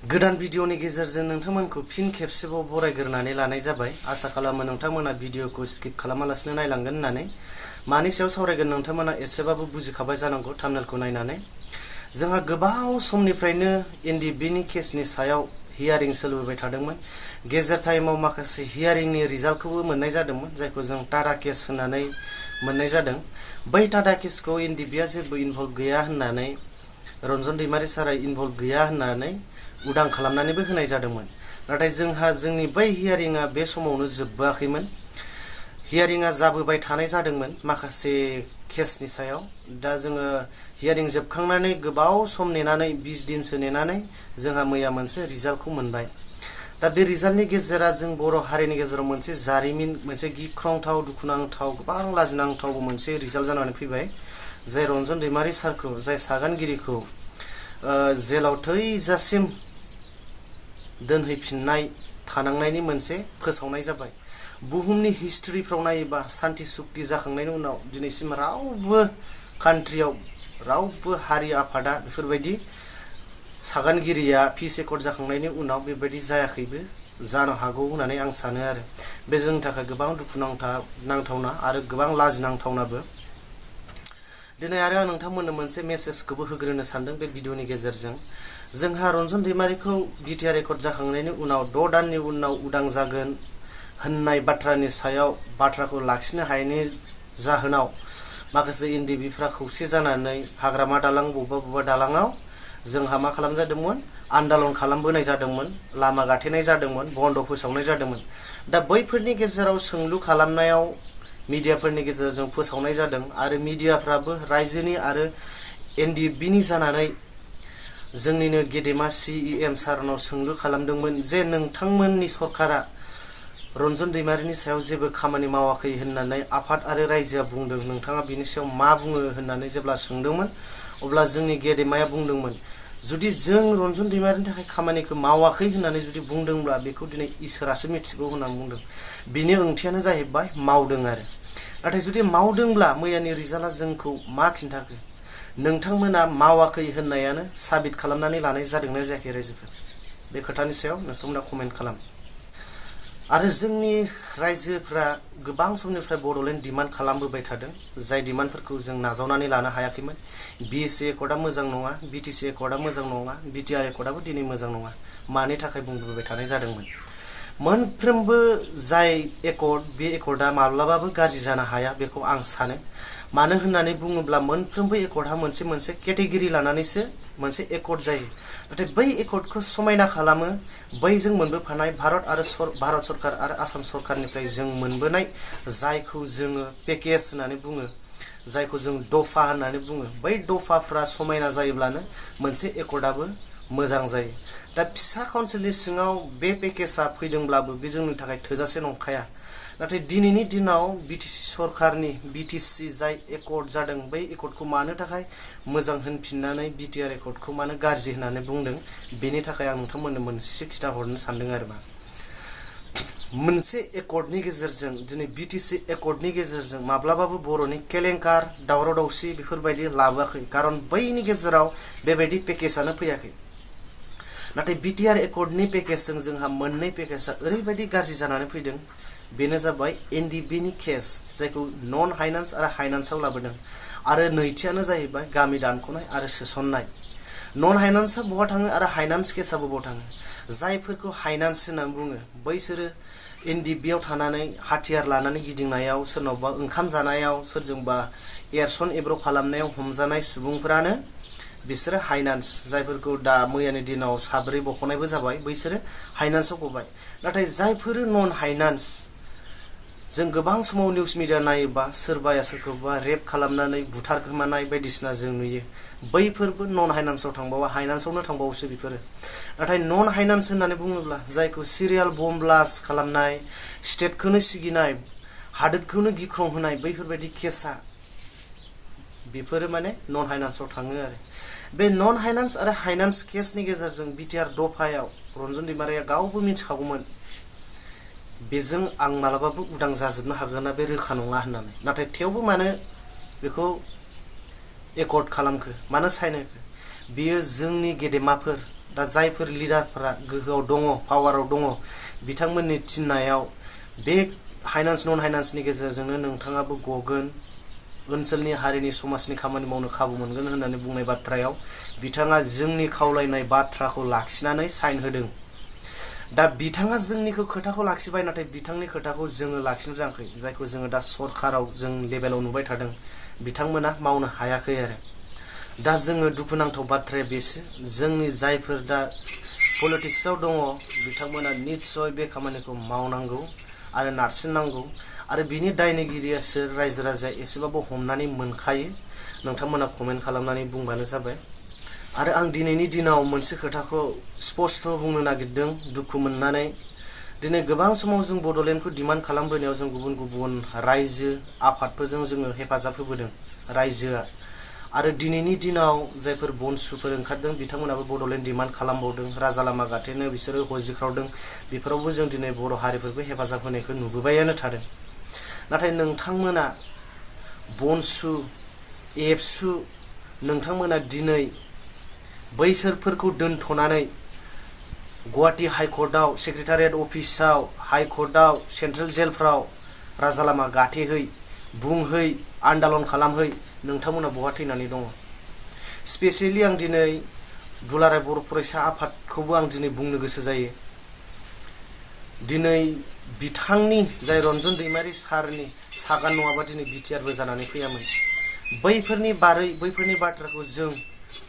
गोदान भिडिअनि गेजेरजों नोंथांमोनखौ फिन खेबसेबाव बरायग्रोनानै लानाय जाबाय। आसा खालामो नोंथांमोना भिडिअखौ स्किप खालामालासिनो नायलांगोन होननानै। मानि सायाव सावरायगोन नोंथांमोना एसेबाबो बुजिखाबाय जानांगौ थाम्बनेलखौ नायनानै। जोंहा गोबाव समनिफ्रायनो इन्दि बिनि केसनि सायाव हियारिं सोलिबाय थादोंमोन। गेजेर टाइमाव माखासे हियारिंनि रिजाल्टखौबो मोननाय जादोंमोन, जायखौ जों टाटा केस होननानै मोननाय जादों। बै टाटा केसखौ इन्दि बिया जेबो इनभल्भ गैया होननानै, रनजन दैमारी सारा इनभल्भ गैया होननानै उदां खालामनानैबो होनाय जादोंमोन। नाथाय जोंहा जोंनि बै हियारिंआ बे समावनो जोबबोआखैमोन। हियारिंआ जाबोबाय थानाय जादोंमोन माखासे केसनि सायाव। दा जोङो हियारिं जोबखांनानै गोबाव सम नेनानै 20 दिनसो नेनानै जोंहा मैया मोनसे रिजाल्टखौ मोनबाय। दा बे रिजाल्टनि गेजेरा जों बर' हारिनि गेजेराव मोनसे जारिमिन, मोनसे गिख्रंथाव, दुखुनांथाव, गोबां लाजिनांथाव मोनसे रिजाल्ट जानानै फैबाय। जाय रनजन दैमारी सारखौ, जाय सागानगिरिखौ जेलाव थैजासिम दोनहैफिननाय थानांनायनि मोनसे फोसावनाय जाबाय। बुहुमनि हिस्ट्रिफ्राव नायोबा सान्ति सुक्ति जाखांनायनि उनाव दिनैसिम रावबो कान्ट्रियाव, रावबो हारि आफादा बेफोरबायदि सागानगिरिया पिस एकर्ड जाखांनायनि उनाव बेबायदि जायाखैबो जानो हागौ होननानै आं सानो आरो। बे जोंनि थाखाय गोबां दुखुनांथावना आरो गोबां लाजिनांथावनाबो। दिनै आरो आं नोंथांमोननो मोनसे मेसेजखौबो होग्रोनो सानदों बे भिडिअनि गेजेरजों। जोंहा रनजन दैमारीखौ बिटिआर एकर्ड जाखांनायनि उनाव 6 दाननि उनाव उदां जागोन होननाय बाथ्रानि सायाव बाथ्राखौ लाखिनो हायैनि जाहोनाव माखासे इन्दि बिफ्रा खौसे जानानै हाग्रामा दालां, बबेबा दालाङाव जोंहा मा खालामजादोंमोन, आन्दालन खालामबोनाय जादोंमोन, लामा गाथेनाय जादोंमोन, बन्द फोसावनाय जादोंमन। दा बैफोरनि गेजेराव सोंलु खालामनायाव मिडियाफोरनि गेजेरजों फोसावनाय जादों आरो मिडियाफ्राबो रायजोनि आरो एनडिएफबिनि जानानै जोंनिनो गेदेमा सिएम सारनाव सोंलु खालामदोंमोन जे नोंथांमोननि सरकारा रनजन दैमारीनि सायाव जेबो खामानि मावाखै होननानै आफाद आरो रायजोआ बुंदों, नोंथाङा बिनि सायाव मा बुङो होननानै जेब्ला सोंदोंमोन, अब्ला जोंनि गेदेमाया बुंदोंमोन, जुदि जों रनजन दैमारीनि थाखाय खामानिखौ मावाखै होननानै जुदि बुंदोंब्ला बेखौ दिनै इसोरासो मिथिगौ होननानै बुंदों। बिनि ओंथियानो जाहैबाय मावदों आरो। नाथाय जुदि मावदोंब्ला मैयानि रिजाल्टआ जोंखौ मा खिन्थाखो? नोंथांमोना मावाखै होननायानो साबित खालामनानै लानाय जादोंना जायाखै रायजोफोर? बे खोथानि सायाव नोंथांमोना कमेन्ट खालाम। आरो जोंनि रायजोफ्रा गोबां समनिफ्राय बड'लेण्ड डिमान्ड खालामबोबाय थादों, जाय डिमान्डफोरखौ जों नाजावनानै लानो हायाखैमोन। बिएसि एकर्डआ मोजां नङा, बिटिसि एकर्डआ मोजां नङा, बिटिआर एकर्डआबो दिनै मोजां नङा। मानि थाखाय बुंबोबाय थानाय जादोंमोन? मोनफ्रोमबो जाय एकर्ड, बे एकर्डआ माब्लाबाबो गाज्रि जानो हाया बेखौ आं सानो। मानो होननानै बुङोब्ला मोनफ्रोमबो एकर्डहा मोनसे केटेगरि लानानैसो मोनसे एकर्ड जायो। नाथाय बै एकर्डखौ समायना खालामो बैजों मोनबोफानाय भारत सरकार आरो आसाम सरकारनिफ्राय जों मोनबोनाय जायखौ जोङो पेकेज होननानै बुङो, जायखौ जों दफा होननानै बुङो। बै दफाफ्रा समायना जायोब्लानो मोनसे एकर्डआबो मोजां जायो। दा फिसा काउन्सिलनि सिङाव बे पेकेजआ फैदोंब्लाबो बे जोंनि थाखाय थोजासे नंखाया। नाथाय दिनैनि दिनाव बिटिसि सरकारनि बिटिसि जाय एकर्ड जादों, बै एकर्डखौ मानो थाखाय मोजां होनफिननानै बिटिआर एकर्डखौ मानो गाज्रि होननानै बुंदों, बेनि थाखाय आं नोंथांमोननो मोनसेसो खिन्थाहरनो सानदों आरोबा। मोनसे एकर्डनि गेजेरजों, दिनै बिटिसि एकर्डनि गेजेरजों माब्लाबाबो बर'नि केलेंकार, दावराव दावसि बेफोरबायदि लाबोआखै। खारन बैनि गेजेराव बेबायदि पेकेजानो फैयाखै। नाथाय बिटिआर एकर्डनि पेकेजजों जोंहा मोननै पेकेजआ ओरैबायदि गाज्रि जानानै फैदों। बेनो जाबाय एनडिबिनि केस, जायखौ नन हाइनान्स आरो हाइनान्सआव लाबोदों। आरो नैथियानो जाहैबाय गामि दानख'नाय आरो सोसननाय। नन हाइनान्सआ बहा थाङो आरो हाइनान्स केसआबो बहा थाङो? जायफोरखौ हाइनान्स होननानै बुङो बैसोरो एनडिबिआव थानानै हाथियार लानानै गिदिंनायाव, सोरनावबा ओंखाम जानायाव, सोरजोंबा एरसन एब्र' खालामनायाव हमजानाय सुबुंफोरानो बिसोरो हाइनान्स। जायफोरखौ दा मैयानि दिनाव 7 बख'नायबो जाबाय, बैसोरो हाइनान्सआव गबाय। नाथाय जायफोरो नन हाइनान्स, जों गोबां समाव निउस मिडिया नायोबा सोरबाया सोरखौबा रेप खालामनानै बुथारखोमानाय बायदिसिना जों नुयो। बैफोरबो नन हाइनान्सआव थांबावा, हाइनान्सआवनो थांबावोसो बेफोरो। नाथाय नन हाइनान्स होननानै बुङोब्ला जायखौ सिरियाल बम ब्लास्ट खालामनाय, स्टेटखौनो सिगिनाय, हादोरखौनो गिख्रंहोनाय, बैफोरबायदि केसा बेफोरो माने नन हाइनान्सआव थाङो आरो। बे नन हाइनान्स आरो हाइनान्स केसनि गेजेरजों बिटिआर दफायाव रनजन दैमारीया गावबो मिथिखागौमोन बेजों आं मालाबाबो उदां जाजोबनो हागोना बे रोखा नङा होननानै। नाथाय थेवबो मानो बेखौ एकर्ड खालामखो, मानो साइन होखो? बियो जोंनि गेदेमाफोर, दा जायफोर लिडारफोरा गोहोआव दङ पावाराव दङ बिथांमोननि थिननायाव बे फाइनान्स नन फाइनान्सनि गेजेरजोंनो नोंथाङाबो गगोन ओनसोलनि हारिनि समाजनि खामानि मावनो खाबु मोनगोन होननानै बुंनाय बाथ्रायाव बिथाङा जोंनि खावलायनाय बाथ्राखौ लाखिनानै साइन होदों। दा बिथाङा जोंनिखौ खोथाखौ लाखिबाय नाथाय बिथांनि खोथाखौ जोङो लाखिनो रोङाखै जायखौ जोङो दा सरखाराव जों लेभेलाव नुबाय थादों बिथांमोना मावनो हायाखै आरो। दा जोङो दुखुनांथाव बाथ्राया बेसो जोंनि जायफोर दा पलिटिक्सआव दङ बिथांमोना निस्सय बे खामानिखौ मावनांगौ आरो नारसिननांगौ आरो बिनि दायनिगिरिया सोर रायजो राजाया एसेबाबो हमनानै मोनखायो नोंथांमोना कमेन्ट खालामनानै बुंबानो जाबाय। आरो आं दिनैनि दिनाव मोनसे खोथाखौ स्पष्ट बुंनो नागिरदों दुखु मोननानै दिनै गोबां समाव जों बड'लेण्डखौ डिमान्ड खालामबोनायाव जों गुबुन गुबुन रायजो आफादफोरजों जोङो हेफाजाब होबोदों रायजोआ आरो दिनैनि दिनाव जायफोर बनसुफोर ओंखारदों बिथांमोनाबो बड'लेण्ड डिमान्ड खालामबावदों राजा लामा गाथेनो बिसोरो हजिख्रावदों बेफोरावबो जों दिनै बर' हारिफोरखौ हेफाजाब होनायखौ नुबोबायानो थादों। नाथाय नोंथांमोना बनसु एबसु नोंथांमोना दिनै बैसोरफोरखौ दोनथ'नानै गुवाहाटी हाइकर्टआव सेक्रेटारियेट अफिसाव हाइकर्टआव सेन्ट्रेल जेलफ्राव राजा लामा गाथेहै बुंहै आन्दालन खालामहै नोंथांमोना बहा थैनानै दङ। स्पेसियेलि आं दिनै दुलाराय बर' फरायसा आफादखौबो आं दिनै बुंनो गोसो जायो। दिनै बिथांनि जाय रनजन दैमारि सारनि सागान नङाबा दिनै बिटिआरबो जानानै फैयामोन बैफोरनि बाथ्राखौ जों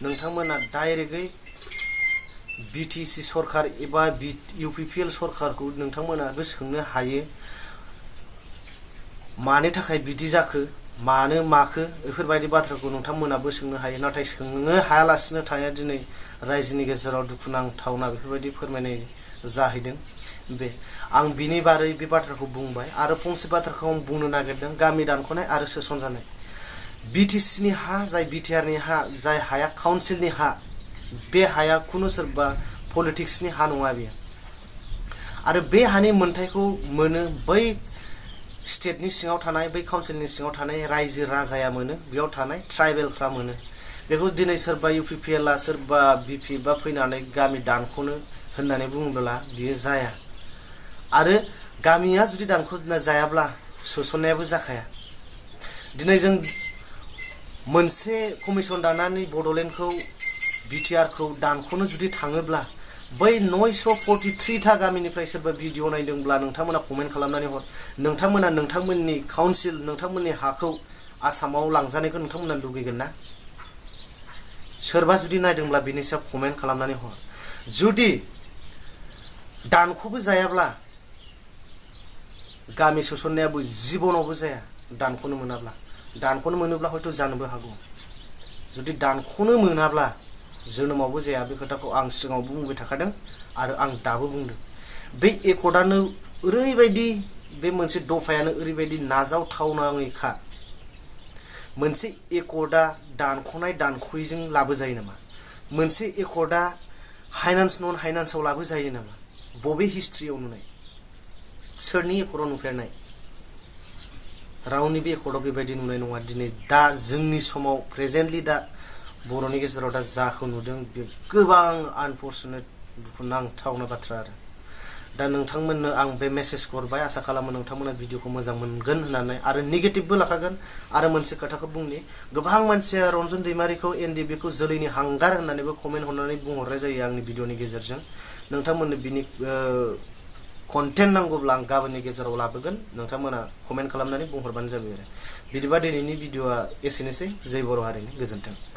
नोंथांमोना डाइरेक्टयै बिटिसि सरकार एबा इउपिपिएल सरकारखौ नोंथांमोनाबो सोंनो हायो मानि थाखाय बिदि जाखो मानो माखो बेफोरबायदि बाथ्राखौ नोंथांमोनाबो सोंनो हायो नाथाय सोंनो हायालासिनो थानाया दिनै रायजोनि गेजेराव दुखुनांथावना बेफोरबायदि फोरमायनाय जाहैदों। बे आं बिनि बारै बे बाथ्राखौ बुंबाय आरो फंसे बाथ्राखौ आं बुंनो नागिरदों गामि दानख'नाय आरो सोसनजानाय बिटिसिनि हा जाय बिटिआरनि हा जाय हाया काउन्सिलनि हा बे हाया खुनु सोरबा पलिटिक्सनि हा नङा बेयो आरो बे हानि मोन्थायखौ मोनो बै स्टेटनि सिङाव थानाय बै काउन्सिलनि सिङाव थानाय रायजो राजाया मोनो बेयाव थानाय ट्राइबेलफ्रा मोनो बेखौ दिनै सोरबा इउपिपिएलआ सोरबा बिपि बा फैनानै गामि दानख'नो होननानै बुङोब्ला बियो जाया आरो गामिया जुदि दानख'ना जायाब्ला सोसननायाबो जाखाया। दिनै जों मोनसे कमिसन दानानै बड'लेण्डखौ बिटिआरखौ दानख'नो जुदि थाङोब्ला बै 943 था गामिनिफ्राय सोरबा भिडिअ नायदोंब्ला नोंथांमोना कमेन्ट खालामनानै हर नोंथांमोना नोंथांमोननि काउन्सिल नोंथांमोननि हाखौ आसामाव लांजानायखौ नोंथांमोना लुगैगोन ना? सोरबा जुदि नायदोंब्ला बिनि सायाव कमेन्ट खालामनानै हर जुदि दानख'बो जायाब्ला गामि सोसननायाबो जिबनावबो जाया दानख'नो मोनाब्ला दानख'नो मोनोब्ला हयथ' जानोबो हागौ जुदि दानख'नो मोनाब्ला जोनोमावबो जाया बे खोथाखौ आं सिगाङाव बुंबाय थाखादों आरो आं दाबो बुंदों। बे एकर्डआनो ओरैबायदि बे मोनसे दफायानो ओरैबायदि नाजावथावनाङैखा मोनसे एकर्डआ दानख'नाय दानख'यैजों लाबोजायो नामा? मोनसे एकर्डआ फाइनान्स नन फाइनान्सआव लाबोजायो नामा? बबे हिस्ट्रियाव नुनाय सोरनि एकर्डआव नुफेरनाय रावनिबो एकर्डआव बेबायदि नुनाय नङा। दिनै दा जोंनि समाव प्रेजेन्टलि दा बर'नि गेजेराव दा जाखौ नुदों बे गोबां आनफर्चुनेट दुखुनांथावना बाथ्रा आरो दा नोंथांमोननो आं बे मेसेजखौ हरबाय आसा खालामो नोंथांमोना भिडिअखौ मोजां मोनगोन होननानै आरो नेगेटिभबो लाखागोन आरो मोनसे खोथाखौ बुंनि गोबां मानसिया रनजन दैमारिखौ एनडिबिखौ जोलैनि हांगार होननानैबो कमेन्ट हरनानै बुंहरनाय जायो आंनि भिडिअनि गेजेरजों नोंथांमोननो बिनि कन्टेन्ट नांगौब्ला आं गाबोननि गेजेराव लाबोगोन नोंथांमोना कमेन्ट खालामनानै बुंहरबानो जाबाय आरो बिदिबा दिनैनि भिडिअआ एसेनोसै जै बर' हारिनि गोजोन्थों।